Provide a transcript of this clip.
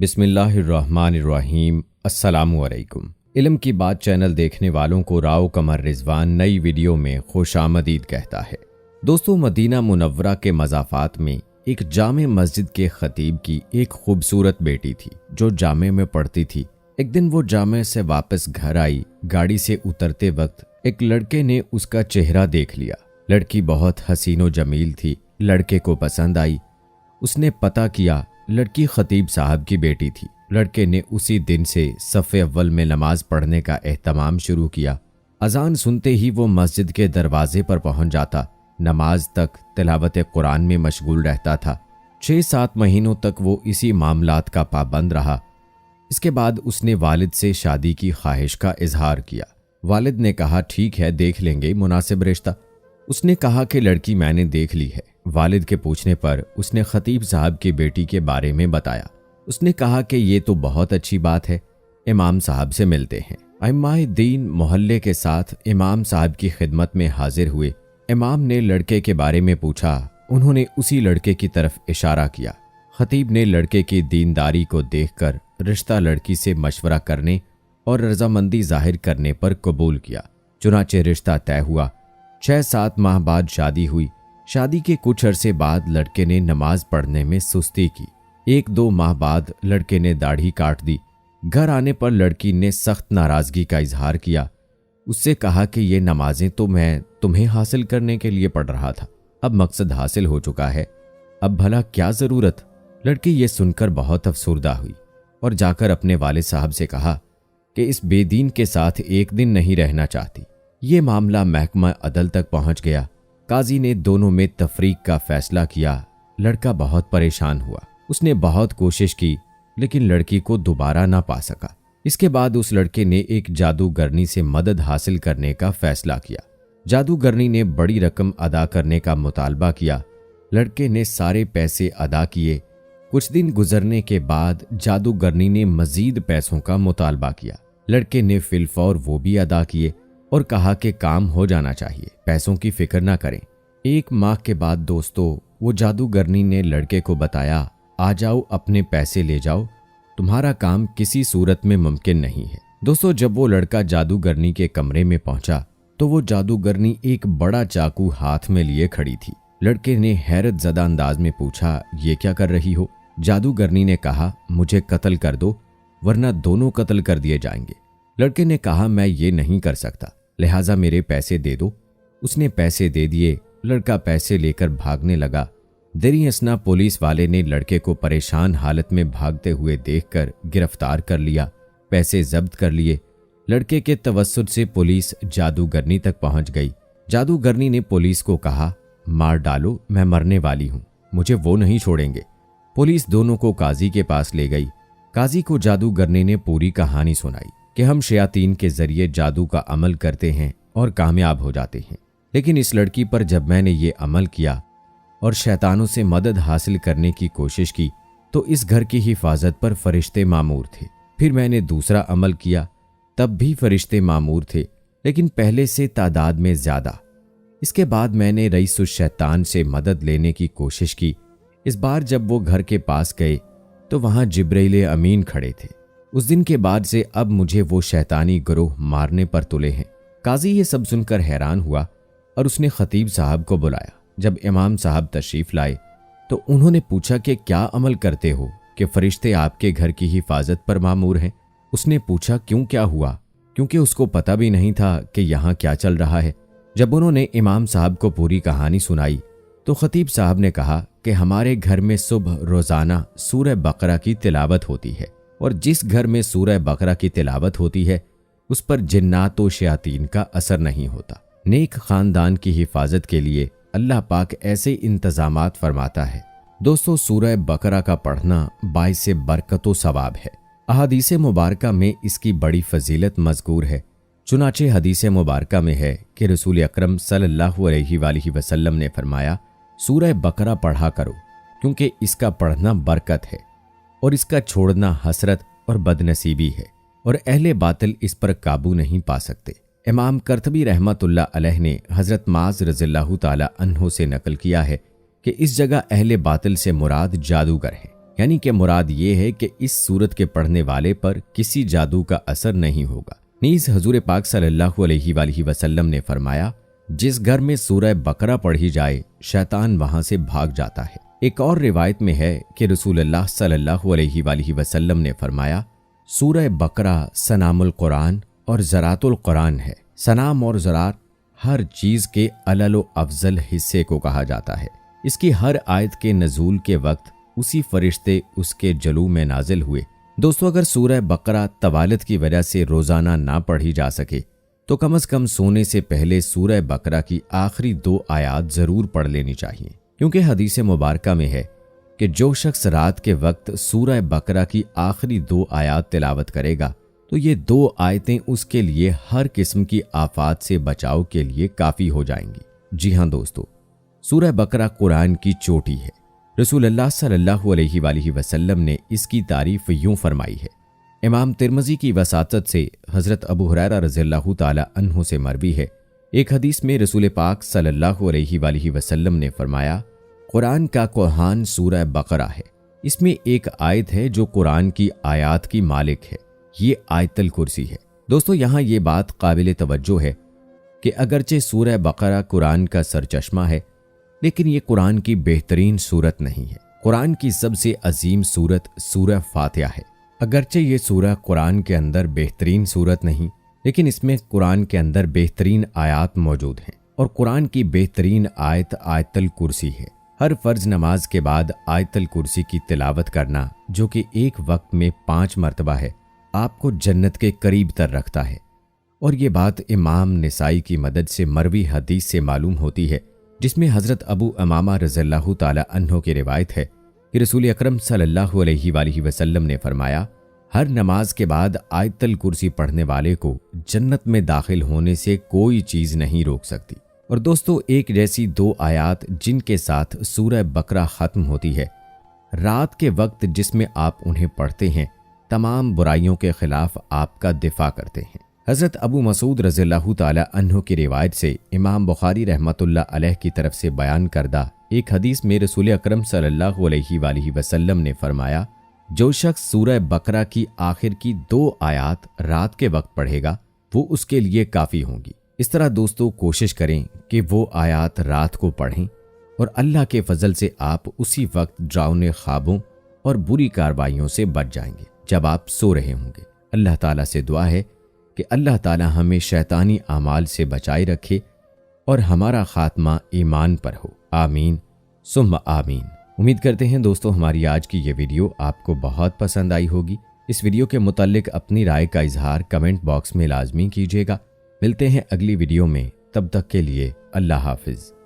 بسم اللہ الرحمن الرحیم۔ السلام علیکم۔ علم کی بات چینل دیکھنے والوں کو راؤ قمر رضوان نئی ویڈیو میں خوش آمدید کہتا ہے۔ دوستو، مدینہ منورہ کے مضافات میں ایک جامع مسجد کے خطیب کی ایک خوبصورت بیٹی تھی جو جامع میں پڑھتی تھی۔ ایک دن وہ جامع سے واپس گھر آئی۔ گاڑی سے اترتے وقت ایک لڑکے نے اس کا چہرہ دیکھ لیا۔ لڑکی بہت حسین و جمیل تھی۔ لڑکے کو پسند آئی۔ اس نے پتہ کیا لڑکی خطیب صاحب کی بیٹی تھی۔ لڑکے نے اسی دن سے صف اول میں نماز پڑھنے کا اہتمام شروع کیا۔ اذان سنتے ہی وہ مسجد کے دروازے پر پہنچ جاتا۔ نماز تک تلاوت قرآن میں مشغول رہتا تھا۔ 6-7 مہینوں تک وہ اسی معاملات کا پابند رہا۔ اس کے بعد اس نے والد سے شادی کی خواہش کا اظہار کیا۔ والد نے کہا ٹھیک ہے، دیکھ لیں گے مناسب رشتہ۔ اس نے کہا کہ لڑکی میں نے دیکھ لی ہے۔ والد کے پوچھنے پر اس نے خطیب صاحب کی بیٹی کے بارے میں بتایا۔ اس نے کہا کہ یہ تو بہت اچھی بات ہے، امام صاحب سے ملتے ہیں۔ ائمہ دین محلے کے ساتھ امام صاحب کی خدمت میں حاضر ہوئے۔ امام نے لڑکے کے بارے میں پوچھا۔ انہوں نے اسی لڑکے کی طرف اشارہ کیا۔ خطیب نے لڑکے کی دینداری کو دیکھ کر رشتہ لڑکی سے مشورہ کرنے اور رضامندی ظاہر کرنے پر قبول کیا۔ چنانچہ رشتہ طے ہوا۔ 6-7 ماہ بعد شادی ہوئی۔ شادی کے کچھ عرصے بعد لڑکے نے نماز پڑھنے میں سستی کی۔ 1-2 ماہ بعد لڑکے نے داڑھی کاٹ دی۔ گھر آنے پر لڑکی نے سخت ناراضگی کا اظہار کیا۔ اس سے کہا کہ یہ نمازیں تو میں تمہیں حاصل کرنے کے لیے پڑھ رہا تھا، اب مقصد حاصل ہو چکا ہے، اب بھلا کیا ضرورت؟ لڑکی یہ سن کر بہت افسردہ ہوئی اور جا کر اپنے والد صاحب سے کہا کہ اس بے دین کے ساتھ ایک دن نہیں رہنا چاہتی۔ یہ معاملہ محکمہ عدل تک پہنچ گیا۔ قاضی نے دونوں میں تفریق کا فیصلہ کیا۔ لڑکا بہت پریشان ہوا۔ اس نے بہت کوشش کی لیکن لڑکی کو دوبارہ نہ پا سکا۔ اس کے بعد اس لڑکے نے ایک جادوگرنی سے مدد حاصل کرنے کا فیصلہ کیا۔ جادوگرنی نے بڑی رقم ادا کرنے کا مطالبہ کیا۔ لڑکے نے سارے پیسے ادا کیے۔ کچھ دن گزرنے کے بعد جادوگرنی نے مزید پیسوں کا مطالبہ کیا۔ لڑکے نے فی الفور وہ بھی ادا کیے اور کہا کہ کام ہو جانا چاہیے، پیسوں کی فکر نہ کریں۔ 1 ماہ کے بعد دوستو، وہ جادوگرنی نے لڑکے کو بتایا آ جاؤ، اپنے پیسے لے جاؤ، تمہارا کام کسی صورت میں ممکن نہیں ہے۔ دوستو، جب وہ لڑکا جادوگرنی کے کمرے میں پہنچا تو وہ جادوگرنی ایک بڑا چاقو ہاتھ میں لیے کھڑی تھی۔ لڑکے نے حیرت زدہ انداز میں پوچھا یہ کیا کر رہی ہو؟ جادوگرنی نے کہا مجھے قتل کر دو ورنہ دونوں قتل کر دیے جائیں گے۔ لڑکے نے کہا میں یہ نہیں کر سکتا، لہٰذا میرے پیسے دے دو۔ اس نے پیسے دے دیے۔ لڑکا پیسے لے کر بھاگنے لگا۔ دیری اثنا پولیس والے نے لڑکے کو پریشان حالت میں بھاگتے ہوئے دیکھ کر گرفتار کر لیا، پیسے ضبط کر لیے۔ لڑکے کے توسط سے پولیس جادوگرنی تک پہنچ گئی۔ جادوگرنی نے پولیس کو کہا مار ڈالو، میں مرنے والی ہوں، مجھے وہ نہیں چھوڑیں گے۔ پولیس دونوں کو قاضی کے پاس لے گئی۔ قاضی کو جادوگرنی نے پوری کہانی سنائی کہ ہم شیاطین کے ذریعے جادو کا عمل کرتے ہیں اور کامیاب ہو جاتے ہیں، لیکن اس لڑکی پر جب میں نے یہ عمل کیا اور شیطانوں سے مدد حاصل کرنے کی کوشش کی تو اس گھر کی حفاظت پر فرشتے مامور تھے۔ پھر میں نے دوسرا عمل کیا، تب بھی فرشتے مامور تھے، لیکن پہلے سے تعداد میں زیادہ۔ اس کے بعد میں نے رئیس الشیطان سے مدد لینے کی کوشش کی۔ اس بار جب وہ گھر کے پاس گئے تو وہاں جبرائیل امین کھڑے تھے۔ اس دن کے بعد سے اب مجھے وہ شیطانی گروہ مارنے پر تلے ہیں۔ قاضی یہ سب سن کر حیران ہوا اور اس نے خطیب صاحب کو بلایا۔ جب امام صاحب تشریف لائے تو انہوں نے پوچھا کہ کیا عمل کرتے ہو کہ فرشتے آپ کے گھر کی حفاظت پر مامور ہیں؟ اس نے پوچھا کیوں، کیا ہوا؟ کیونکہ اس کو پتہ بھی نہیں تھا کہ یہاں کیا چل رہا ہے۔ جب انہوں نے امام صاحب کو پوری کہانی سنائی تو خطیب صاحب نے کہا کہ ہمارے گھر میں صبح روزانہ سورہ بقرہ کی تلاوت ہوتی ہے، اور جس گھر میں سورہ بقرہ کی تلاوت ہوتی ہے اس پر جنات و شیاطین کا اثر نہیں ہوتا۔ نیک خاندان کی حفاظت کے لیے اللہ پاک ایسے انتظامات فرماتا ہے۔ دوستو، سورہ بقرہ کا پڑھنا باعث برکت و ثواب ہے۔ احادیث مبارکہ میں اس کی بڑی فضیلت مذکور ہے۔ چنانچہ حدیث مبارکہ میں ہے کہ رسول اکرم صلی اللہ علیہ وآلہ وسلم نے فرمایا سورہ بقرہ پڑھا کرو کیونکہ اس کا پڑھنا برکت ہے اور اس کا چھوڑنا حسرت اور بدنصیبی ہے، اور اہل باطل اس پر قابو نہیں پا سکتے۔ امام قرطبی رحمۃ اللہ علیہ نے حضرت معاذ رضی اللہ تعالی عنہ سے نقل کیا ہے کہ اس جگہ اہل باطل سے مراد جادوگر ہیں۔ یعنی کہ مراد یہ ہے کہ اس سورت کے پڑھنے والے پر کسی جادو کا اثر نہیں ہوگا۔ نیز حضور پاک صلی اللہ علیہ وآلہ وسلم نے فرمایا، جس گھر میں سورہ بقرہ پڑھی جائے شیطان وہاں سے بھاگ جاتا ہے۔ ایک اور روایت میں ہے کہ رسول اللہ صلی اللہ علیہ وآلہ وسلم نے فرمایا، سورہ بقرہ سنام القرآن اور زرات القرآن ہے۔ سنام اور زرات ہر چیز کے علل و افضل حصے کو کہا جاتا ہے۔ اس کی ہر آیت کے نزول کے وقت اسی فرشتے اس کے جلو میں نازل ہوئے۔ دوستو، اگر سورہ بقرہ طوالت کی وجہ سے روزانہ نہ پڑھی جا سکے تو کم از کم سونے سے پہلے سورہ بقرہ کی آخری 2 آیات ضرور پڑھ لینی چاہیے، کیونکہ حدیث مبارکہ میں ہے کہ جو شخص رات کے وقت سورہ بقرہ کی آخری 2 آیات تلاوت کرے گا تو یہ 2 آیتیں اس کے لیے ہر قسم کی آفات سے بچاؤ کے لیے کافی ہو جائیں گی۔ جی ہاں دوستو، سورہ بقرہ قرآن کی چوٹی ہے۔ رسول اللہ صلی اللہ علیہ وآلہ وسلم نے اس کی تعریف یوں فرمائی ہے۔ امام ترمذی کی وساطت سے حضرت ابو ہریرہ رضی اللہ تعالی عنہ سے مروی ہے، ایک حدیث میں رسول پاک صلی اللہ علیہ وآلہ وسلم نے فرمایا، قرآن کا کوہان سورہ بقرہ ہے۔ اس میں ایک آیت ہے جو قرآن کی آیات کی مالک ہے، یہ آیت الکرسی ہے۔ دوستو، یہاں یہ بات قابل توجہ ہے کہ اگرچہ سورہ بقرہ قرآن کا سرچشمہ ہے، لیکن یہ قرآن کی بہترین سورت نہیں ہے۔ قرآن کی سب سے عظیم سورت سورہ فاتحہ ہے۔ اگرچہ یہ سورہ قرآن کے اندر بہترین سورت نہیں، لیکن اس میں قرآن کے اندر بہترین آیات موجود ہیں، اور قرآن کی بہترین آیت آیت الکرسی ہے۔ ہر فرض نماز کے بعد آیت الکرسی کی تلاوت کرنا، جو کہ ایک وقت میں 5 مرتبہ ہے، آپ کو جنت کے قریب تر رکھتا ہے۔ اور یہ بات امام نسائی کی مدد سے مروی حدیث سے معلوم ہوتی ہے، جس میں حضرت ابو امامہ رضی اللہ تعالی عنہ کی روایت ہے کہ رسول اکرم صلی اللہ علیہ وآلہ وسلم نے فرمایا، ہر نماز کے بعد آیت الکرسی پڑھنے والے کو جنت میں داخل ہونے سے کوئی چیز نہیں روک سکتی۔ اور دوستو، ایک جیسی 2 آیات جن کے ساتھ سورہ بقرہ ختم ہوتی ہے، رات کے وقت جس میں آپ انہیں پڑھتے ہیں، تمام برائیوں کے خلاف آپ کا دفاع کرتے ہیں۔ حضرت ابو مسعود رضی اللہ تعالی عنہ کی روایت سے امام بخاری رحمۃ اللہ علیہ کی طرف سے بیان کردہ ایک حدیث میں رسول اکرم صلی اللہ علیہ وآلہ وسلم نے فرمایا، جو شخص سورہ بقرہ کی آخر کی 2 آیات رات کے وقت پڑھے گا وہ اس کے لیے کافی ہوں گی۔ اس طرح دوستو، کوشش کریں کہ وہ آیات رات کو پڑھیں، اور اللہ کے فضل سے آپ اسی وقت ڈراؤنے خوابوں اور بری کارروائیوں سے بچ جائیں گے جب آپ سو رہے ہوں گے۔ اللہ تعالیٰ سے دعا ہے کہ اللہ تعالیٰ ہمیں شیطانی اعمال سے بچائے رکھے اور ہمارا خاتمہ ایمان پر ہو، آمین ثم آمین۔ امید کرتے ہیں دوستو ہماری آج کی یہ ویڈیو آپ کو بہت پسند آئی ہوگی۔ اس ویڈیو کے متعلق اپنی رائے کا اظہار کمنٹ باکس میں لازمی کیجیے گا۔ ملتے ہیں اگلی ویڈیو میں، تب تک کے لیے اللہ حافظ۔